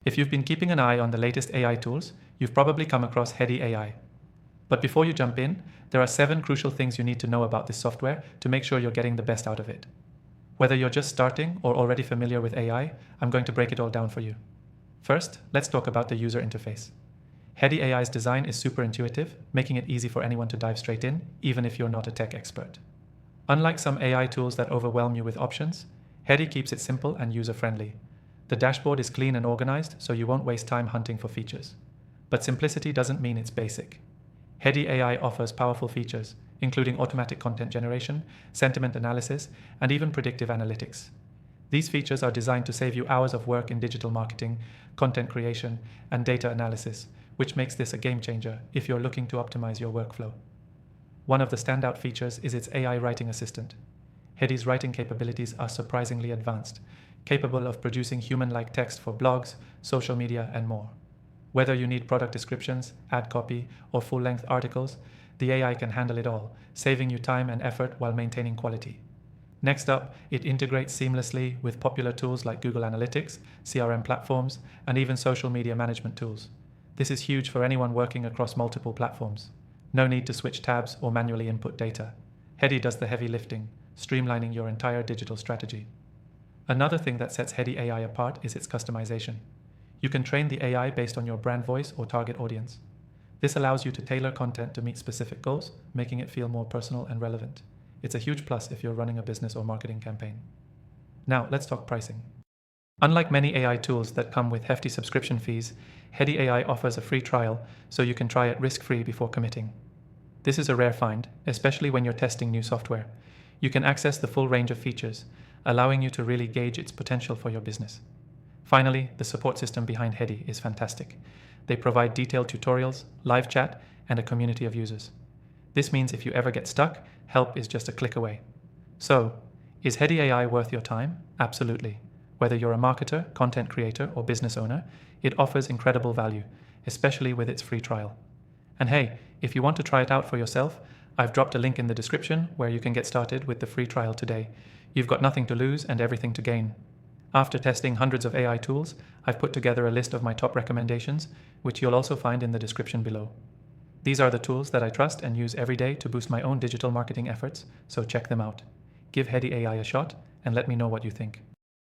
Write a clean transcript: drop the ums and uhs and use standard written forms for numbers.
If you've been keeping an eye on the latest AI tools, you've probably come across Hedy AI. But before you jump in, there are 7 crucial things you need to know about this software to make sure you're getting the best out of it. Whether you're just starting or already familiar with AI, I'm going to break it all down for you. First, let's talk about the user interface. Hedy AI's design is super intuitive, making it easy for anyone to dive straight in, even if you're not a tech expert. Unlike some AI tools that overwhelm you with options, Hedy keeps it simple and user-friendly. The dashboard is clean and organized, so you won't waste time hunting for features. But simplicity doesn't mean it's basic. Hedy AI offers powerful features, including automatic content generation, sentiment analysis, and even predictive analytics. These features are designed to save you hours of work in digital marketing, content creation, and data analysis, which makes this a game changer if you're looking to optimize your workflow. One of the standout features is its AI writing assistant. Hedy's writing capabilities are surprisingly advanced, capable of producing human-like text for blogs, social media, and more. Whether you need product descriptions, ad copy, or full-length articles, the AI can handle it all, saving you time and effort while maintaining quality. Next up, it integrates seamlessly with popular tools like Google Analytics, CRM platforms, and even social media management tools. This is huge for anyone working across multiple platforms. No need to switch tabs or manually input data. Hedy does the heavy lifting, streamlining your entire digital strategy. Another thing that sets Hedy AI apart is its customization. You can train the AI based on your brand voice or target audience. This allows you to tailor content to meet specific goals, making it feel more personal and relevant. It's a huge plus if you're running a business or marketing campaign. Now, let's talk pricing. Unlike many AI tools that come with hefty subscription fees, Hedy AI offers a free trial, so you can try it risk-free before committing. This is a rare find, especially when you're testing new software. You can access the full range of features, allowing you to really gauge its potential for your business. Finally, the support system behind Hedy is fantastic. They provide detailed tutorials, live chat, and a community of users. This means if you ever get stuck, help is just a click away. So, is Hedy AI worth your time? Absolutely. Whether you're a marketer, content creator, or business owner, it offers incredible value, especially with its free trial. And hey, if you want to try it out for yourself, I've dropped a link in the description where you can get started with the free trial today. You've got nothing to lose and everything to gain. After testing hundreds of AI tools, I've put together a list of my top recommendations, which you'll also find in the description below. These are the tools that I trust and use every day to boost my own digital marketing efforts, so check them out. Give Hedy AI a shot and let me know what you think.